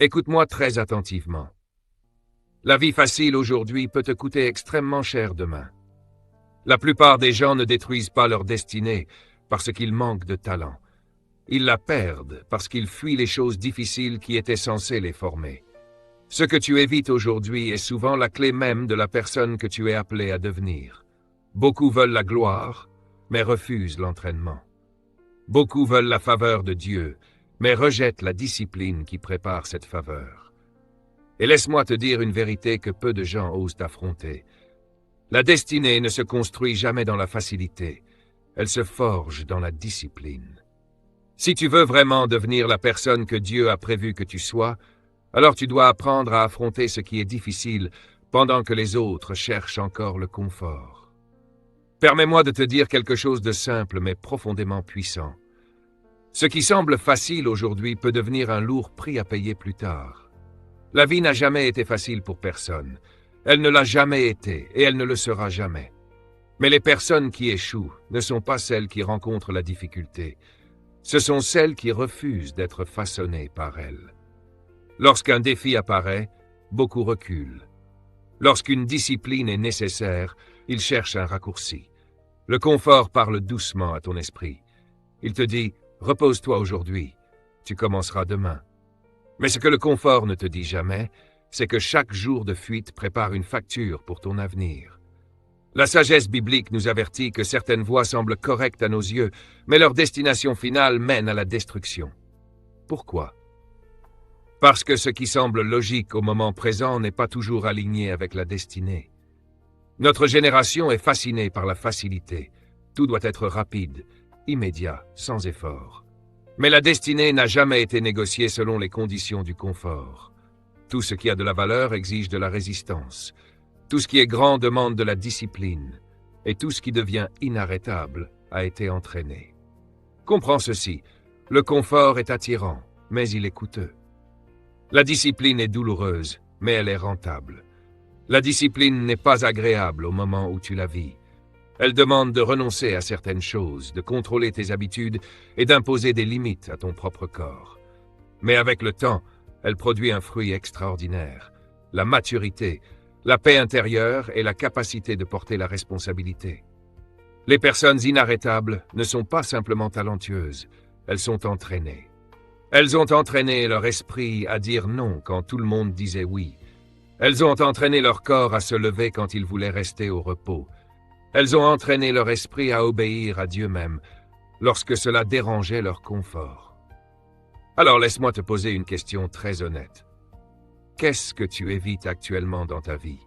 Écoute-moi très attentivement. La vie facile aujourd'hui peut te coûter extrêmement cher demain. La plupart des gens ne détruisent pas leur destinée parce qu'ils manquent de talent. Ils la perdent parce qu'ils fuient les choses difficiles qui étaient censées les former. Ce que tu évites aujourd'hui est souvent la clé même de la personne que tu es appelé à devenir. Beaucoup veulent la gloire, mais refusent l'entraînement. Beaucoup veulent la faveur de Dieu, mais rejettent la discipline qui prépare cette faveur. Et laisse-moi te dire une vérité que peu de gens osent affronter. La destinée ne se construit jamais dans la facilité, elle se forge dans la discipline. Si tu veux vraiment devenir la personne que Dieu a prévu que tu sois, alors tu dois apprendre à affronter ce qui est difficile pendant que les autres cherchent encore le confort. Permets-moi de te dire quelque chose de simple mais profondément puissant. Ce qui semble facile aujourd'hui peut devenir un lourd prix à payer plus tard. La vie n'a jamais été facile pour personne. Elle ne l'a jamais été et elle ne le sera jamais. Mais les personnes qui échouent ne sont pas celles qui rencontrent la difficulté. Ce sont celles qui refusent d'être façonnées par elle. Lorsqu'un défi apparaît, beaucoup reculent. Lorsqu'une discipline est nécessaire, ils cherchent un raccourci. Le confort parle doucement à ton esprit. Il te dit « Repose-toi aujourd'hui, tu commenceras demain ». Mais ce que le confort ne te dit jamais, c'est que chaque jour de fuite prépare une facture pour ton avenir. La sagesse biblique nous avertit que certaines voies semblent correctes à nos yeux, mais leur destination finale mène à la destruction. Pourquoi? Parce que ce qui semble logique au moment présent n'est pas toujours aligné avec la destinée. Notre génération est fascinée par la facilité. Tout doit être rapide, immédiat, sans effort. Mais la destinée n'a jamais été négociée selon les conditions du confort. Tout ce qui a de la valeur exige de la résistance. Tout ce qui est grand demande de la discipline. Et tout ce qui devient inarrêtable a été entraîné. Comprends ceci, le confort est attirant, mais il est coûteux. La discipline est douloureuse, mais elle est rentable. La discipline n'est pas agréable au moment où tu la vis. Elle demande de renoncer à certaines choses, de contrôler tes habitudes et d'imposer des limites à ton propre corps. Mais avec le temps, elle produit un fruit extraordinaire, la maturité, la paix intérieure et la capacité de porter la responsabilité. Les personnes inarrêtables ne sont pas simplement talentueuses, elles sont entraînées. Elles ont entraîné leur esprit à dire non quand tout le monde disait oui. Elles ont entraîné leur corps à se lever quand il voulait rester au repos. Elles ont entraîné leur esprit à obéir à Dieu même, lorsque cela dérangeait leur confort. Alors laisse-moi te poser une question très honnête. Qu'est-ce que tu évites actuellement dans ta vie?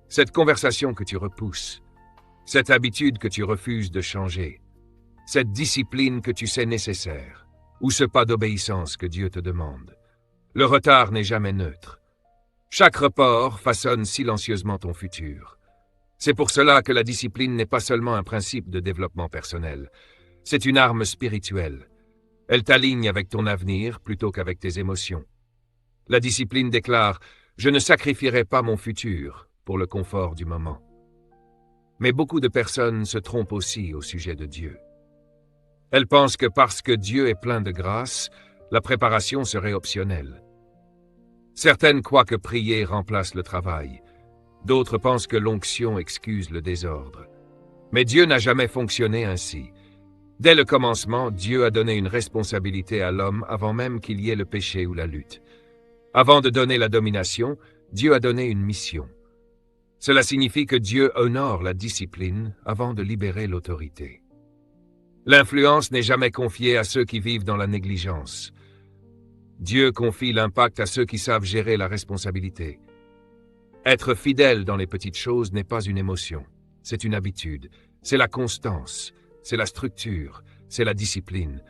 Cette conversation que tu repousses, cette habitude que tu refuses de changer, cette discipline que tu sais nécessaire, ou ce pas d'obéissance que Dieu te demande. Le retard n'est jamais neutre. Chaque report façonne silencieusement ton futur. C'est pour cela que la discipline n'est pas seulement un principe de développement personnel. C'est une arme spirituelle. Elle t'aligne avec ton avenir plutôt qu'avec tes émotions. La discipline déclare « Je ne sacrifierai pas mon futur pour le confort du moment ». Mais beaucoup de personnes se trompent aussi au sujet de Dieu. Elles pensent que parce que Dieu est plein de grâce, la préparation serait optionnelle. Certaines croient que prier remplace le travail. D'autres pensent que l'onction excuse le désordre. Mais Dieu n'a jamais fonctionné ainsi. Dès le commencement, Dieu a donné une responsabilité à l'homme avant même qu'il y ait le péché ou la lutte. Avant de donner la domination, Dieu a donné une mission. Cela signifie que Dieu honore la discipline avant de libérer l'autorité. L'influence n'est jamais confiée à ceux qui vivent dans la négligence. Dieu confie l'impact à ceux qui savent gérer la responsabilité. Être fidèle dans les petites choses n'est pas une émotion, c'est une habitude, c'est la constance, c'est la structure, c'est la discipline.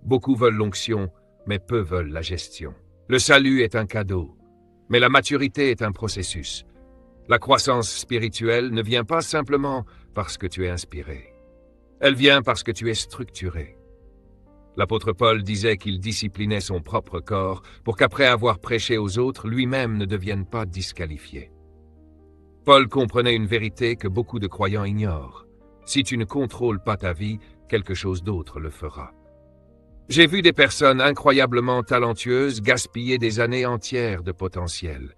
Beaucoup veulent l'onction, mais peu veulent la gestion. Le salut est un cadeau, mais la maturité est un processus. La croissance spirituelle ne vient pas simplement parce que tu es inspiré. Elle vient parce que tu es structuré. L'apôtre Paul disait qu'il disciplinait son propre corps pour qu'après avoir prêché aux autres, lui-même ne devienne pas disqualifié. Paul comprenait une vérité que beaucoup de croyants ignorent. Si tu ne contrôles pas ta vie, quelque chose d'autre le fera. J'ai vu des personnes incroyablement talentueuses gaspiller des années entières de potentiel.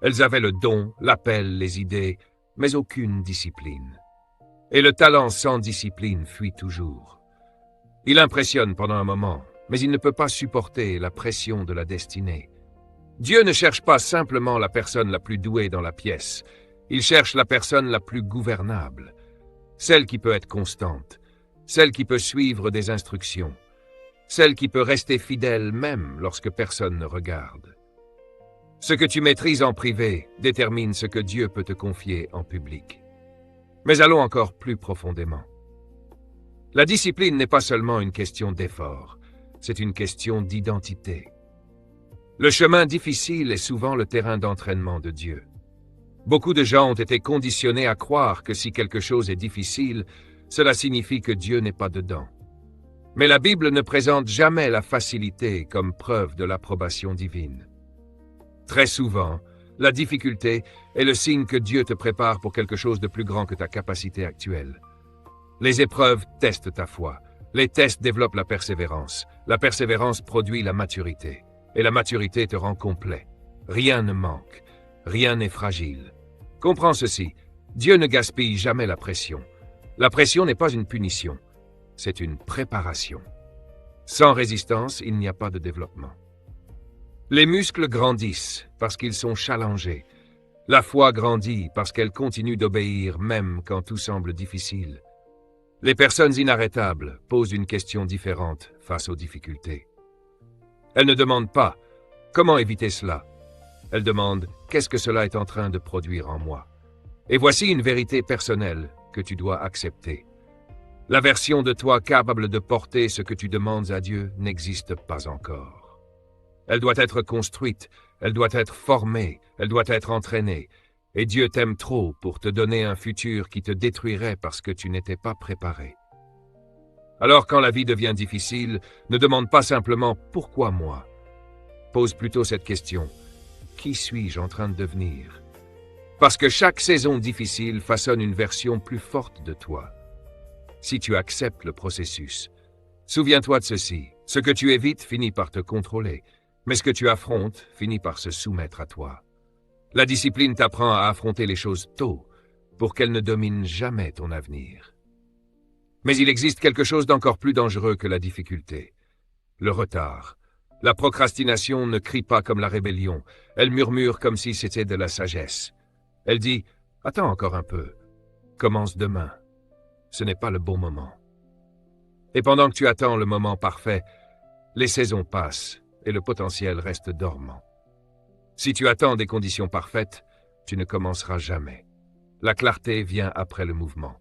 Elles avaient le don, l'appel, les idées, mais aucune discipline. Et le talent sans discipline fuit toujours. Il impressionne pendant un moment, mais il ne peut pas supporter la pression de la destinée. Dieu ne cherche pas simplement la personne la plus douée dans la pièce, il cherche la personne la plus gouvernable, celle qui peut être constante, celle qui peut suivre des instructions, celle qui peut rester fidèle même lorsque personne ne regarde. Ce que tu maîtrises en privé détermine ce que Dieu peut te confier en public. Mais allons encore plus profondément. La discipline n'est pas seulement une question d'effort, c'est une question d'identité. Le chemin difficile est souvent le terrain d'entraînement de Dieu. Beaucoup de gens ont été conditionnés à croire que si quelque chose est difficile, cela signifie que Dieu n'est pas dedans. Mais la Bible ne présente jamais la facilité comme preuve de l'approbation divine. Très souvent, la difficulté est le signe que Dieu te prépare pour quelque chose de plus grand que ta capacité actuelle. Les épreuves testent ta foi. Les tests développent la persévérance. La persévérance produit la maturité. Et la maturité te rend complet. Rien ne manque. Rien n'est fragile. Comprends ceci. Dieu ne gaspille jamais la pression. La pression n'est pas une punition. C'est une préparation. Sans résistance, il n'y a pas de développement. Les muscles grandissent parce qu'ils sont challengés. La foi grandit parce qu'elle continue d'obéir même quand tout semble difficile. Les personnes inarrêtables posent une question différente face aux difficultés. Elles ne demandent pas « Comment éviter cela ?» Elles demandent « Qu'est-ce que cela est en train de produire en moi ?» Et voici une vérité personnelle que tu dois accepter. La version de toi capable de porter ce que tu demandes à Dieu n'existe pas encore. Elle doit être construite, elle doit être formée, elle doit être entraînée. Et Dieu t'aime trop pour te donner un futur qui te détruirait parce que tu n'étais pas préparé. Alors quand la vie devient difficile, ne demande pas simplement « Pourquoi moi ?» Pose plutôt cette question « Qui suis-je en train de devenir ?» Parce que chaque saison difficile façonne une version plus forte de toi. Si tu acceptes le processus, souviens-toi de ceci, ce que tu évites finit par te contrôler, mais ce que tu affrontes finit par se soumettre à toi. La discipline t'apprend à affronter les choses tôt, pour qu'elles ne dominent jamais ton avenir. Mais il existe quelque chose d'encore plus dangereux que la difficulté. Le retard. La procrastination ne crie pas comme la rébellion, elle murmure comme si c'était de la sagesse. Elle dit « Attends encore un peu, commence demain. Ce n'est pas le bon moment. » Et pendant que tu attends le moment parfait, les saisons passent et le potentiel reste dormant. Si tu attends des conditions parfaites, tu ne commenceras jamais. La clarté vient après le mouvement.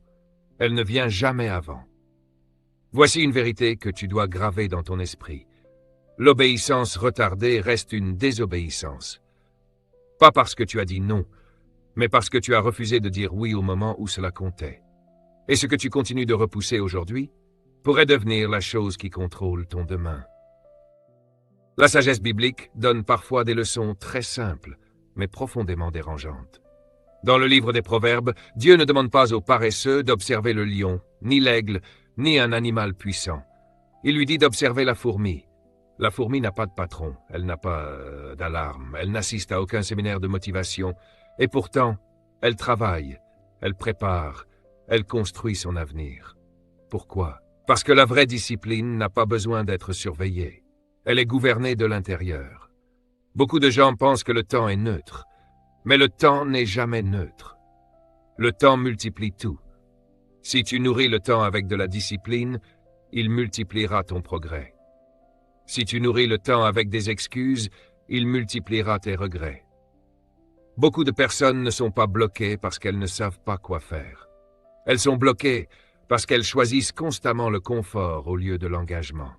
Elle ne vient jamais avant. Voici une vérité que tu dois graver dans ton esprit. L'obéissance retardée reste une désobéissance. Pas parce que tu as dit non, mais parce que tu as refusé de dire oui au moment où cela comptait. Et ce que tu continues de repousser aujourd'hui pourrait devenir la chose qui contrôle ton demain. La sagesse biblique donne parfois des leçons très simples, mais profondément dérangeantes. Dans le livre des Proverbes, Dieu ne demande pas aux paresseux d'observer le lion, ni l'aigle, ni un animal puissant. Il lui dit d'observer la fourmi. La fourmi n'a pas de patron, elle n'a pas d'alarme, elle n'assiste à aucun séminaire de motivation, et pourtant, elle travaille, elle prépare, elle construit son avenir. Pourquoi? Parce que la vraie discipline n'a pas besoin d'être surveillée. Elle est gouvernée de l'intérieur. Beaucoup de gens pensent que le temps est neutre, mais le temps n'est jamais neutre. Le temps multiplie tout. Si tu nourris le temps avec de la discipline, il multipliera ton progrès. Si tu nourris le temps avec des excuses, il multipliera tes regrets. Beaucoup de personnes ne sont pas bloquées parce qu'elles ne savent pas quoi faire. Elles sont bloquées parce qu'elles choisissent constamment le confort au lieu de l'engagement.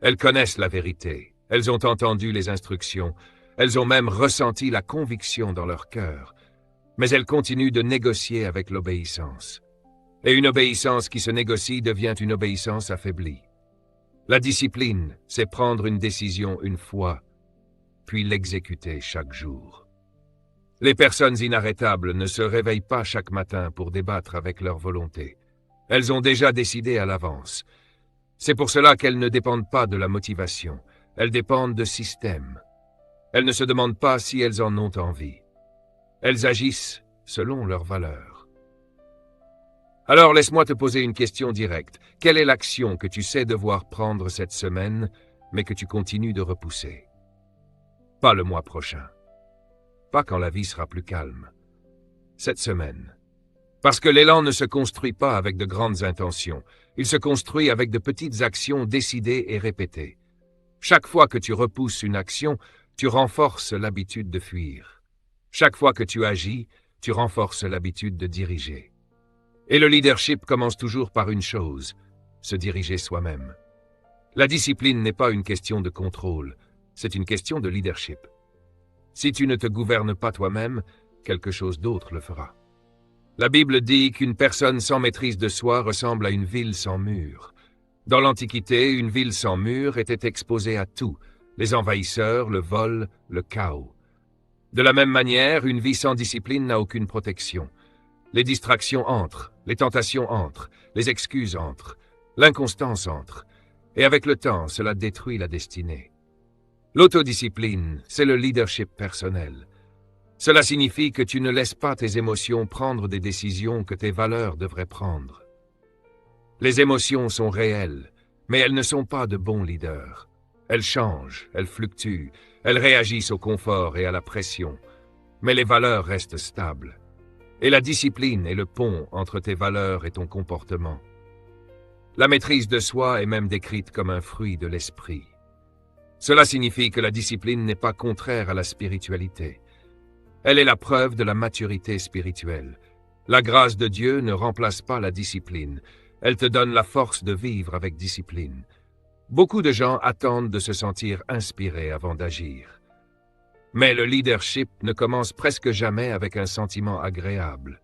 Elles connaissent la vérité, elles ont entendu les instructions, elles ont même ressenti la conviction dans leur cœur, mais elles continuent de négocier avec l'obéissance. Et une obéissance qui se négocie devient une obéissance affaiblie. La discipline, c'est prendre une décision une fois, puis l'exécuter chaque jour. Les personnes inarrêtables ne se réveillent pas chaque matin pour débattre avec leur volonté. Elles ont déjà décidé à l'avance. C'est pour cela qu'elles ne dépendent pas de la motivation, elles dépendent de systèmes. Elles ne se demandent pas si elles en ont envie. Elles agissent selon leurs valeurs. Alors laisse-moi te poser une question directe. Quelle est l'action que tu sais devoir prendre cette semaine, mais que tu continues de repousser? Pas le mois prochain. Pas quand la vie sera plus calme. Cette semaine. Parce que l'élan ne se construit pas avec de grandes intentions. Il se construit avec de petites actions décidées et répétées. Chaque fois que tu repousses une action, tu renforces l'habitude de fuir. Chaque fois que tu agis, tu renforces l'habitude de diriger. Et le leadership commence toujours par une chose, se diriger soi-même. La discipline n'est pas une question de contrôle, c'est une question de leadership. Si tu ne te gouvernes pas toi-même, quelque chose d'autre le fera. La Bible dit qu'une personne sans maîtrise de soi ressemble à une ville sans mur. Dans l'Antiquité, une ville sans mur était exposée à tout, les envahisseurs, le vol, le chaos. De la même manière, une vie sans discipline n'a aucune protection. Les distractions entrent, les tentations entrent, les excuses entrent, l'inconstance entre, et avec le temps, cela détruit la destinée. L'autodiscipline, c'est le leadership personnel. Cela signifie que tu ne laisses pas tes émotions prendre des décisions que tes valeurs devraient prendre. Les émotions sont réelles, mais elles ne sont pas de bons leaders. Elles changent, elles fluctuent, elles réagissent au confort et à la pression, mais les valeurs restent stables. Et la discipline est le pont entre tes valeurs et ton comportement. La maîtrise de soi est même décrite comme un fruit de l'esprit. Cela signifie que la discipline n'est pas contraire à la spiritualité. Elle est la preuve de la maturité spirituelle. La grâce de Dieu ne remplace pas la discipline. Elle te donne la force de vivre avec discipline. Beaucoup de gens attendent de se sentir inspirés avant d'agir. Mais le leadership ne commence presque jamais avec un sentiment agréable.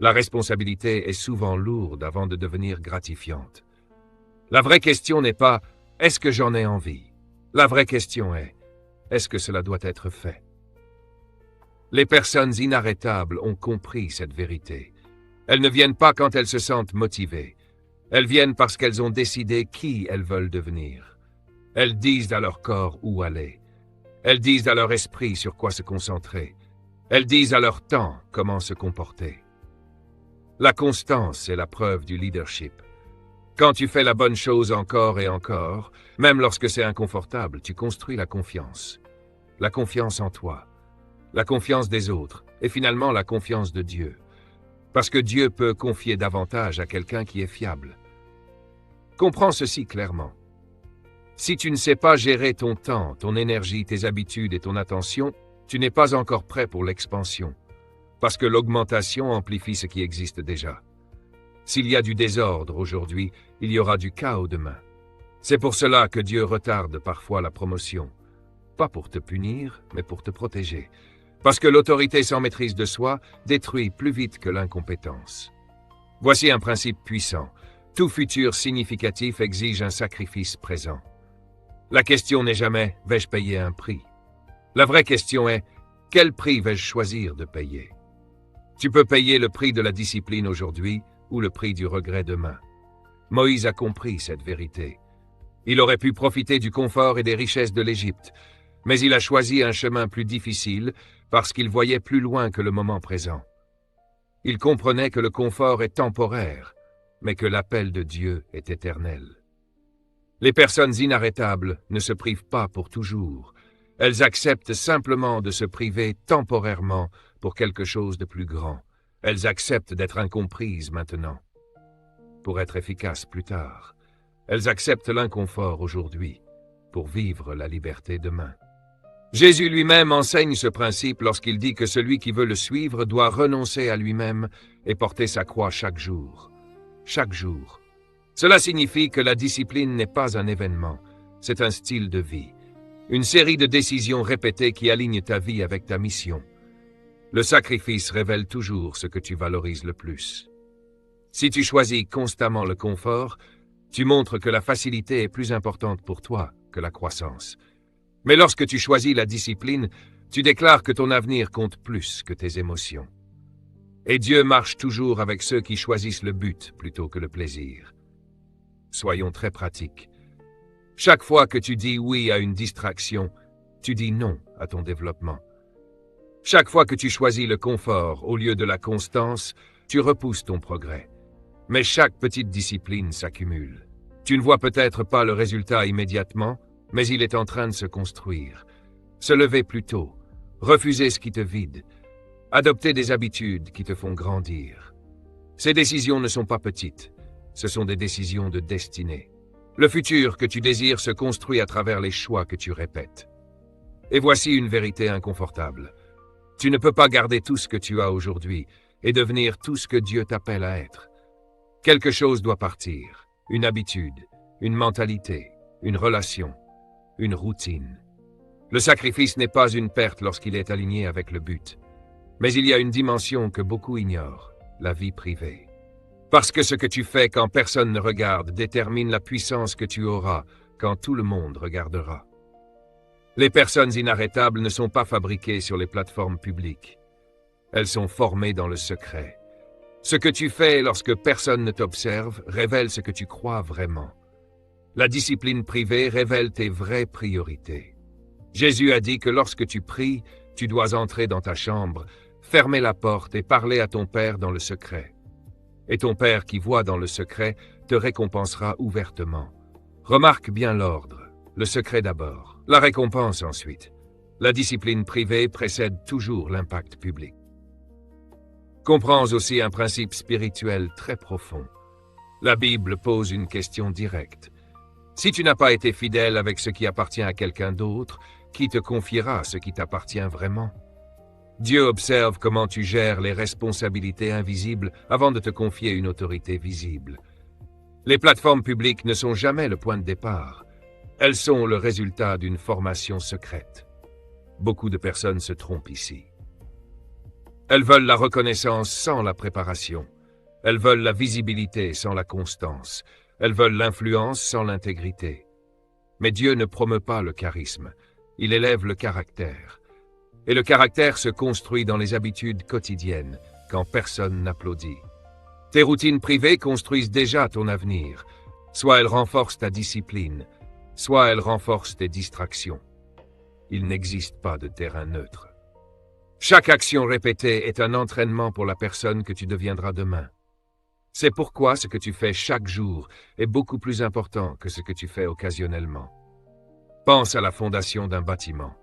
La responsabilité est souvent lourde avant de devenir gratifiante. La vraie question n'est pas « est-ce que j'en ai envie ?» La vraie question est « est-ce que cela doit être fait ?» Les personnes inarrêtables ont compris cette vérité. Elles ne viennent pas quand elles se sentent motivées. Elles viennent parce qu'elles ont décidé qui elles veulent devenir. Elles disent à leur corps où aller. Elles disent à leur esprit sur quoi se concentrer. Elles disent à leur temps comment se comporter. La constance est la preuve du leadership. Quand tu fais la bonne chose encore et encore, même lorsque c'est inconfortable, tu construis la confiance. La confiance en toi. La confiance des autres, et finalement la confiance de Dieu. Parce que Dieu peut confier davantage à quelqu'un qui est fiable. Comprends ceci clairement. Si tu ne sais pas gérer ton temps, ton énergie, tes habitudes et ton attention, tu n'es pas encore prêt pour l'expansion. Parce que l'augmentation amplifie ce qui existe déjà. S'il y a du désordre aujourd'hui, il y aura du chaos demain. C'est pour cela que Dieu retarde parfois la promotion. Pas pour te punir, mais pour te protéger. Parce que l'autorité sans maîtrise de soi détruit plus vite que l'incompétence. Voici un principe puissant. Tout futur significatif exige un sacrifice présent. La question n'est jamais « vais-je payer un prix ?» La vraie question est « quel prix vais-je choisir de payer ?» Tu peux payer le prix de la discipline aujourd'hui ou le prix du regret demain. Moïse a compris cette vérité. Il aurait pu profiter du confort et des richesses de l'Égypte, mais il a choisi un chemin plus difficile parce qu'il voyait plus loin que le moment présent. Il comprenait que le confort est temporaire, mais que l'appel de Dieu est éternel. Les personnes inarrêtables ne se privent pas pour toujours. Elles acceptent simplement de se priver temporairement pour quelque chose de plus grand. Elles acceptent d'être incomprises maintenant, pour être efficaces plus tard. Elles acceptent l'inconfort aujourd'hui, pour vivre la liberté demain. Jésus lui-même enseigne ce principe lorsqu'il dit que celui qui veut le suivre doit renoncer à lui-même et porter sa croix chaque jour. Chaque jour. Cela signifie que la discipline n'est pas un événement, c'est un style de vie. Une série de décisions répétées qui alignent ta vie avec ta mission. Le sacrifice révèle toujours ce que tu valorises le plus. Si tu choisis constamment le confort, tu montres que la facilité est plus importante pour toi que la croissance. Mais lorsque tu choisis la discipline, tu déclares que ton avenir compte plus que tes émotions. Et Dieu marche toujours avec ceux qui choisissent le but plutôt que le plaisir. Soyons très pratiques. Chaque fois que tu dis oui à une distraction, tu dis non à ton développement. Chaque fois que tu choisis le confort au lieu de la constance, tu repousses ton progrès. Mais chaque petite discipline s'accumule. Tu ne vois peut-être pas le résultat immédiatement, mais il est en train de se construire. Se lever plus tôt, refuser ce qui te vide, adopter des habitudes qui te font grandir. Ces décisions ne sont pas petites, ce sont des décisions de destinée. Le futur que tu désires se construit à travers les choix que tu répètes. Et voici une vérité inconfortable. Tu ne peux pas garder tout ce que tu as aujourd'hui et devenir tout ce que Dieu t'appelle à être. Quelque chose doit partir, une habitude, une mentalité, une relation, une routine. Le sacrifice n'est pas une perte lorsqu'il est aligné avec le but. Mais il y a une dimension que beaucoup ignorent, la vie privée. Parce que ce que tu fais quand personne ne regarde détermine la puissance que tu auras quand tout le monde regardera. Les personnes inarrêtables ne sont pas fabriquées sur les plateformes publiques. Elles sont formées dans le secret. Ce que tu fais lorsque personne ne t'observe révèle ce que tu crois vraiment. La discipline privée révèle tes vraies priorités. Jésus a dit que lorsque tu pries, tu dois entrer dans ta chambre, fermer la porte et parler à ton Père dans le secret. Et ton Père qui voit dans le secret te récompensera ouvertement. Remarque bien l'ordre, le secret d'abord, la récompense ensuite. La discipline privée précède toujours l'impact public. Comprends aussi un principe spirituel très profond. La Bible pose une question directe. Si tu n'as pas été fidèle avec ce qui appartient à quelqu'un d'autre, qui te confiera ce qui t'appartient vraiment? Dieu observe comment tu gères les responsabilités invisibles avant de te confier une autorité visible. Les plateformes publiques ne sont jamais le point de départ. Elles sont le résultat d'une formation secrète. Beaucoup de personnes se trompent ici. Elles veulent la reconnaissance sans la préparation. Elles veulent la visibilité sans la constance. Elles veulent l'influence sans l'intégrité. Mais Dieu ne promeut pas le charisme. Il élève le caractère. Et le caractère se construit dans les habitudes quotidiennes, quand personne n'applaudit. Tes routines privées construisent déjà ton avenir. Soit elles renforcent ta discipline, soit elles renforcent tes distractions. Il n'existe pas de terrain neutre. Chaque action répétée est un entraînement pour la personne que tu deviendras demain. C'est pourquoi ce que tu fais chaque jour est beaucoup plus important que ce que tu fais occasionnellement. Pense à la fondation d'un bâtiment.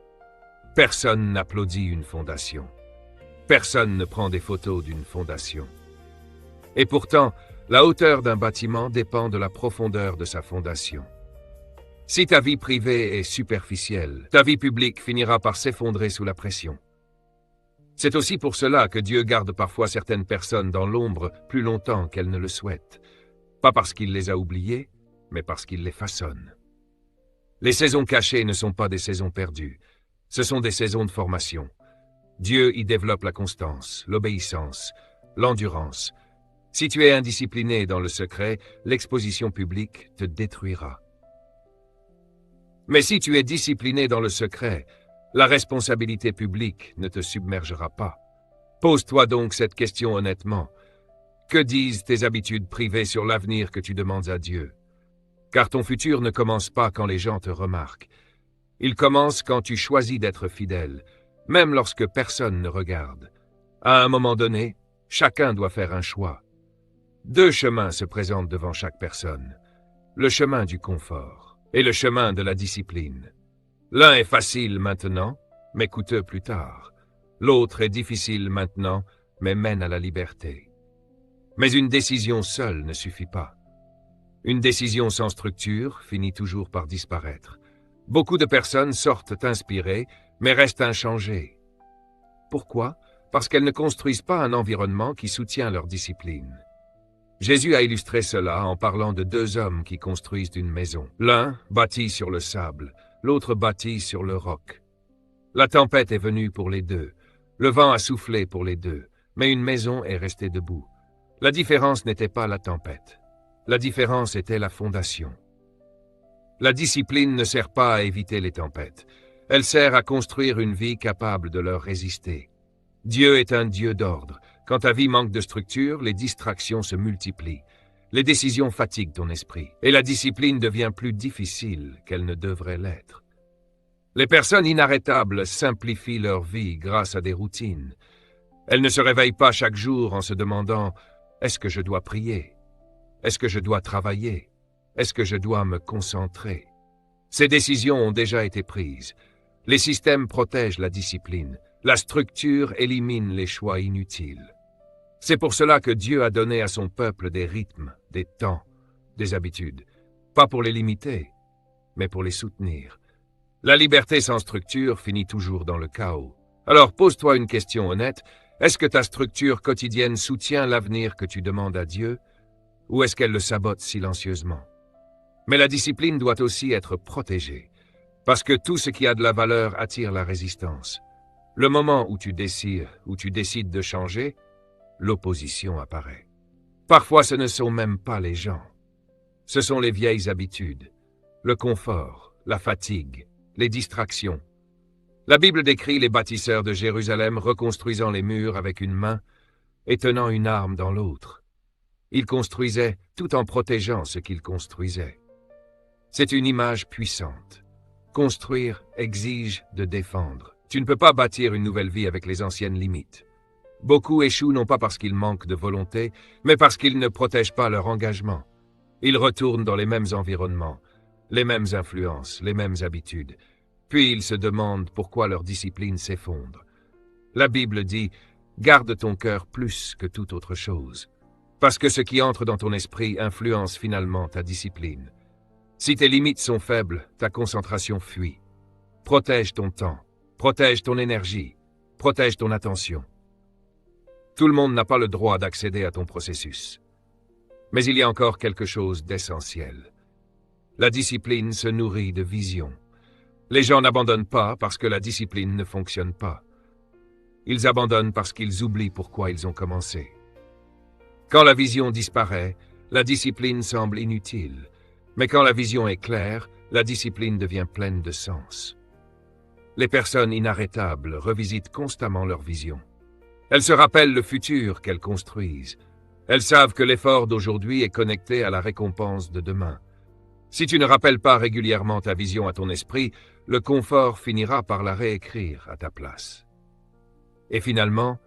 Personne n'applaudit une fondation. Personne ne prend des photos d'une fondation. Et pourtant, la hauteur d'un bâtiment dépend de la profondeur de sa fondation. Si ta vie privée est superficielle, ta vie publique finira par s'effondrer sous la pression. C'est aussi pour cela que Dieu garde parfois certaines personnes dans l'ombre plus longtemps qu'elles ne le souhaitent. Pas parce qu'il les a oubliées, mais parce qu'il les façonne. Les saisons cachées ne sont pas des saisons perdues. Ce sont des saisons de formation. Dieu y développe la constance, l'obéissance, l'endurance. Si tu es indiscipliné dans le secret, l'exposition publique te détruira. Mais si tu es discipliné dans le secret, la responsabilité publique ne te submergera pas. Pose-toi donc cette question honnêtement. Que disent tes habitudes privées sur l'avenir que tu demandes à Dieu? Car ton futur ne commence pas quand les gens te remarquent. Il commence quand tu choisis d'être fidèle, même lorsque personne ne regarde. À un moment donné, chacun doit faire un choix. Deux chemins se présentent devant chaque personne. Le chemin du confort et le chemin de la discipline. L'un est facile maintenant, mais coûteux plus tard. L'autre est difficile maintenant, mais mène à la liberté. Mais une décision seule ne suffit pas. Une décision sans structure finit toujours par disparaître. Beaucoup de personnes sortent inspirées, mais restent inchangées. Pourquoi? Parce qu'elles ne construisent pas un environnement qui soutient leur discipline. Jésus a illustré cela en parlant de deux hommes qui construisent une maison. L'un bâtit sur le sable, l'autre bâtit sur le roc. La tempête est venue pour les deux, le vent a soufflé pour les deux, mais une maison est restée debout. La différence n'était pas la tempête. La différence était la fondation. La discipline ne sert pas à éviter les tempêtes. Elle sert à construire une vie capable de leur résister. Dieu est un Dieu d'ordre. Quand ta vie manque de structure, les distractions se multiplient. Les décisions fatiguent ton esprit, et la discipline devient plus difficile qu'elle ne devrait l'être. Les personnes inarrêtables simplifient leur vie grâce à des routines. Elles ne se réveillent pas chaque jour en se demandant « Est-ce que je dois prier? Est-ce que je dois travailler? Est-ce que je dois me concentrer ?» Ces décisions ont déjà été prises. Les systèmes protègent la discipline. La structure élimine les choix inutiles. C'est pour cela que Dieu a donné à son peuple des rythmes, des temps, des habitudes. Pas pour les limiter, mais pour les soutenir. La liberté sans structure finit toujours dans le chaos. Alors pose-toi une question honnête. Est-ce que ta structure quotidienne soutient l'avenir que tu demandes à Dieu, ou est-ce qu'elle le sabote silencieusement? Mais la discipline doit aussi être protégée, parce que tout ce qui a de la valeur attire la résistance. Le moment où tu décides de changer, l'opposition apparaît. Parfois, ce ne sont même pas les gens. Ce sont les vieilles habitudes, le confort, la fatigue, les distractions. La Bible décrit les bâtisseurs de Jérusalem reconstruisant les murs avec une main et tenant une arme dans l'autre. Ils construisaient tout en protégeant ce qu'ils construisaient. C'est une image puissante. Construire exige de défendre. Tu ne peux pas bâtir une nouvelle vie avec les anciennes limites. Beaucoup échouent non pas parce qu'ils manquent de volonté, mais parce qu'ils ne protègent pas leur engagement. Ils retournent dans les mêmes environnements, les mêmes influences, les mêmes habitudes. Puis ils se demandent pourquoi leur discipline s'effondre. La Bible dit « Garde ton cœur plus que toute autre chose », parce que ce qui entre dans ton esprit influence finalement ta discipline. Si tes limites sont faibles, ta concentration fuit. Protège ton temps, protège ton énergie, protège ton attention. Tout le monde n'a pas le droit d'accéder à ton processus. Mais il y a encore quelque chose d'essentiel. La discipline se nourrit de vision. Les gens n'abandonnent pas parce que la discipline ne fonctionne pas. Ils abandonnent parce qu'ils oublient pourquoi ils ont commencé. Quand la vision disparaît, la discipline semble inutile. Mais quand la vision est claire, la discipline devient pleine de sens. Les personnes inarrêtables revisitent constamment leur vision. Elles se rappellent le futur qu'elles construisent. Elles savent que l'effort d'aujourd'hui est connecté à la récompense de demain. Si tu ne rappelles pas régulièrement ta vision à ton esprit, le confort finira par la réécrire à ta place. Et finalement,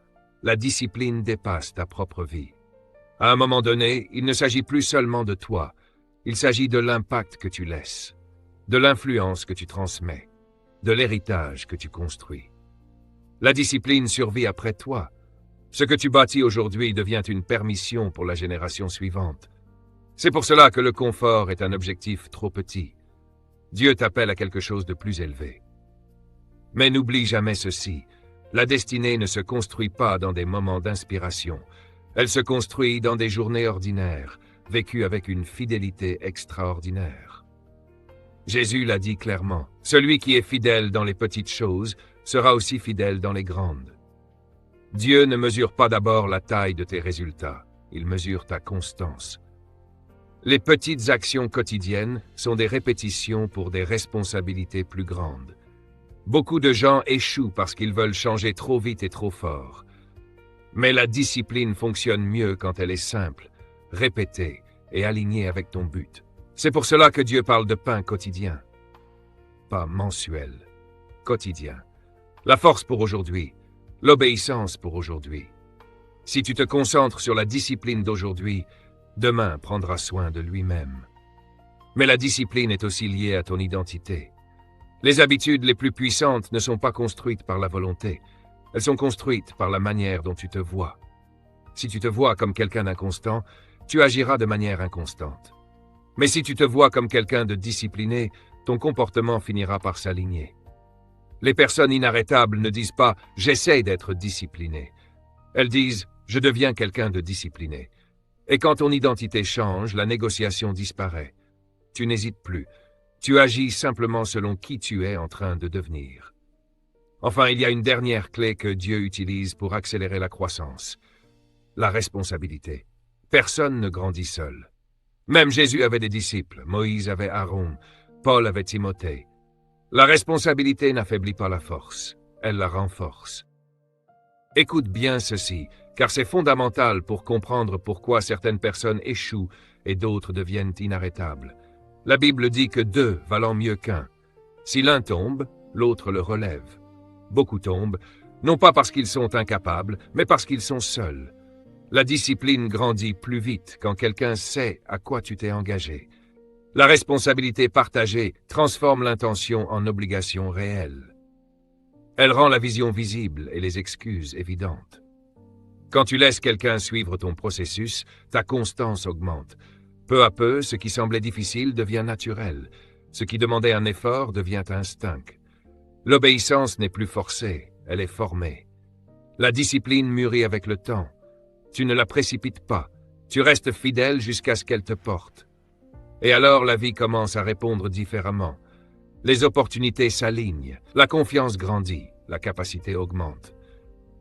la discipline dépasse ta propre vie. À un moment donné, il ne s'agit plus seulement de toi. Il s'agit de l'impact que tu laisses, de l'influence que tu transmets, de l'héritage que tu construis. La discipline survit après toi. Ce que tu bâtis aujourd'hui devient une permission pour la génération suivante. C'est pour cela que le confort est un objectif trop petit. Dieu t'appelle à quelque chose de plus élevé. Mais n'oublie jamais ceci, la destinée ne se construit pas dans des moments d'inspiration. Elle se construit dans des journées ordinaires, vécues avec une fidélité extraordinaire. Jésus l'a dit clairement, « Celui qui est fidèle dans les petites choses sera aussi fidèle dans les grandes. » Dieu ne mesure pas d'abord la taille de tes résultats, il mesure ta constance. Les petites actions quotidiennes sont des répétitions pour des responsabilités plus grandes. Beaucoup de gens échouent parce qu'ils veulent changer trop vite et trop fort. Mais la discipline fonctionne mieux quand elle est simple, répétée et alignée avec ton but. C'est pour cela que Dieu parle de pain quotidien, pas mensuel, quotidien. La force pour aujourd'hui, l'obéissance pour aujourd'hui. Si tu te concentres sur la discipline d'aujourd'hui, demain prendra soin de lui-même. Mais la discipline est aussi liée à ton identité. Les habitudes les plus puissantes ne sont pas construites par la volonté, elles sont construites par la manière dont tu te vois. Si tu te vois comme quelqu'un d'inconstant, tu agiras de manière inconstante. Mais si tu te vois comme quelqu'un de discipliné, ton comportement finira par s'aligner. Les personnes inarrêtables ne disent pas « j'essaie d'être discipliné ». Elles disent « je deviens quelqu'un de discipliné ». Et quand ton identité change, la négociation disparaît. Tu n'hésites plus. Tu agis simplement selon qui tu es en train de devenir. Enfin, il y a une dernière clé que Dieu utilise pour accélérer la croissance. La responsabilité. Personne ne grandit seul. Même Jésus avait des disciples, Moïse avait Aaron, Paul avait Timothée. La responsabilité n'affaiblit pas la force, elle la renforce. Écoute bien ceci, car c'est fondamental pour comprendre pourquoi certaines personnes échouent et d'autres deviennent inarrêtables. La Bible dit que deux valant mieux qu'un. Si l'un tombe, l'autre le relève. Beaucoup tombent, non pas parce qu'ils sont incapables, mais parce qu'ils sont seuls. La discipline grandit plus vite quand quelqu'un sait à quoi tu t'es engagé. La responsabilité partagée transforme l'intention en obligation réelle. Elle rend la vision visible et les excuses évidentes. Quand tu laisses quelqu'un suivre ton processus, ta constance augmente. Peu à peu, ce qui semblait difficile devient naturel. Ce qui demandait un effort devient instinct. L'obéissance n'est plus forcée, elle est formée. La discipline mûrit avec le temps. Tu ne la précipites pas, tu restes fidèle jusqu'à ce qu'elle te porte. Et alors la vie commence à répondre différemment. Les opportunités s'alignent, la confiance grandit, la capacité augmente.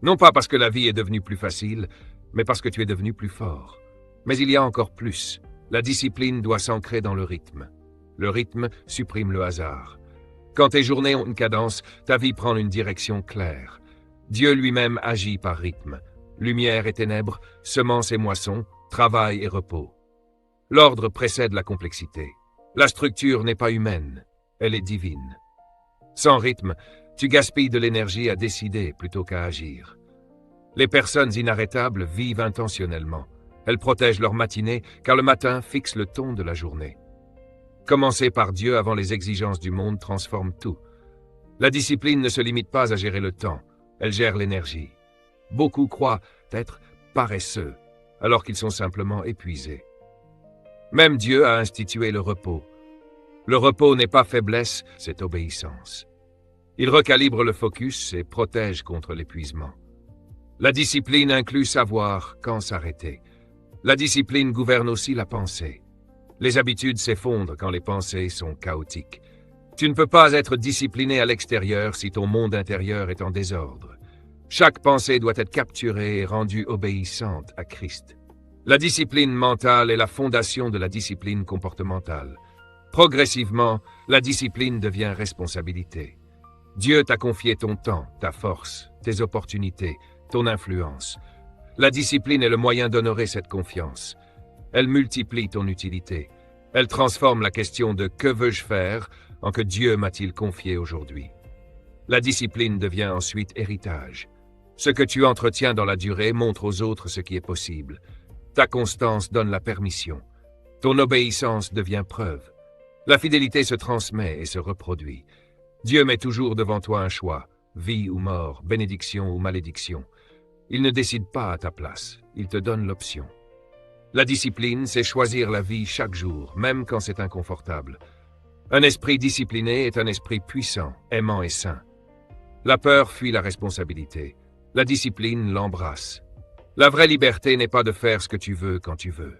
Non pas parce que la vie est devenue plus facile, mais parce que tu es devenu plus fort. Mais il y a encore plus. La discipline doit s'ancrer dans le rythme. Le rythme supprime le hasard. Quand tes journées ont une cadence, ta vie prend une direction claire. Dieu lui-même agit par rythme. Lumière et ténèbres, semences et moissons, travail et repos. L'ordre précède la complexité. La structure n'est pas humaine, elle est divine. Sans rythme, tu gaspilles de l'énergie à décider plutôt qu'à agir. Les personnes inarrêtables vivent intentionnellement. Elles protègent leur matinée car le matin fixe le ton de la journée. Commencer par Dieu avant les exigences du monde transforme tout. La discipline ne se limite pas à gérer le temps, elle gère l'énergie. Beaucoup croient être paresseux, alors qu'ils sont simplement épuisés. Même Dieu a institué le repos. Le repos n'est pas faiblesse, c'est obéissance. Il recalibre le focus et protège contre l'épuisement. La discipline inclut savoir quand s'arrêter. La discipline gouverne aussi la pensée. Les habitudes s'effondrent quand les pensées sont chaotiques. Tu ne peux pas être discipliné à l'extérieur si ton monde intérieur est en désordre. Chaque pensée doit être capturée et rendue obéissante à Christ. La discipline mentale est la fondation de la discipline comportementale. Progressivement, la discipline devient responsabilité. Dieu t'a confié ton temps, ta force, tes opportunités, ton influence. La discipline est le moyen d'honorer cette confiance. Elle multiplie ton utilité. Elle transforme la question de « que veux-je faire » en « que Dieu m'a-t-il confié aujourd'hui ?» La discipline devient ensuite héritage. Ce que tu entretiens dans la durée montre aux autres ce qui est possible. Ta constance donne la permission. Ton obéissance devient preuve. La fidélité se transmet et se reproduit. Dieu met toujours devant toi un choix, vie ou mort, bénédiction ou malédiction. Il ne décide pas à ta place, il te donne l'option. La discipline, c'est choisir la vie chaque jour, même quand c'est inconfortable. Un esprit discipliné est un esprit puissant, aimant et saint. La peur fuit la responsabilité. La discipline l'embrasse. La vraie liberté n'est pas de faire ce que tu veux quand tu veux.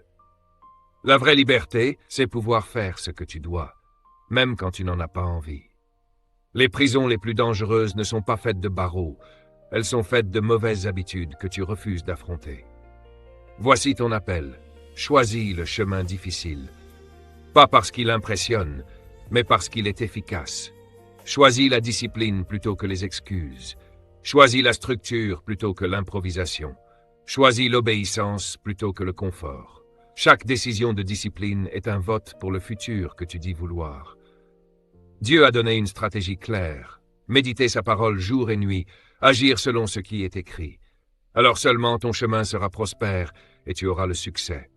La vraie liberté, c'est pouvoir faire ce que tu dois, même quand tu n'en as pas envie. Les prisons les plus dangereuses ne sont pas faites de barreaux, elles sont faites de mauvaises habitudes que tu refuses d'affronter. Voici ton appel. Choisis le chemin difficile. Pas parce qu'il impressionne, mais parce qu'il est efficace. Choisis la discipline plutôt que les excuses. Choisis la structure plutôt que l'improvisation. Choisis l'obéissance plutôt que le confort. Chaque décision de discipline est un vote pour le futur que tu dis vouloir. Dieu a donné une stratégie claire. Méditer sa parole jour et nuit, agir selon ce qui est écrit. Alors seulement ton chemin sera prospère et tu auras le succès.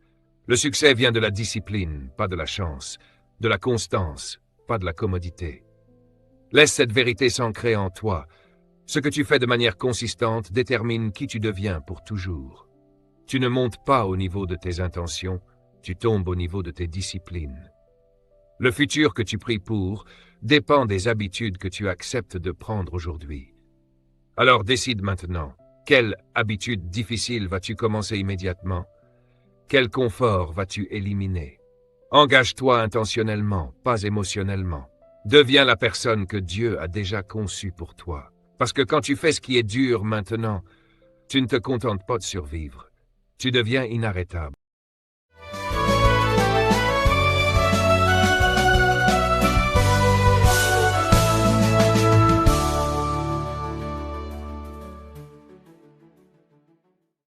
Le succès vient de la discipline, pas de la chance, de la constance, pas de la commodité. Laisse cette vérité s'ancrer en toi. Ce que tu fais de manière consistante détermine qui tu deviens pour toujours. Tu ne montes pas au niveau de tes intentions, tu tombes au niveau de tes disciplines. Le futur que tu pries pour dépend des habitudes que tu acceptes de prendre aujourd'hui. Alors décide maintenant, quelle habitude difficile vas-tu commencer immédiatement? Quel confort vas-tu éliminer? Engage-toi intentionnellement, pas émotionnellement. Deviens la personne que Dieu a déjà conçue pour toi. Parce que quand tu fais ce qui est dur maintenant, tu ne te contentes pas de survivre. Tu deviens inarrêtable.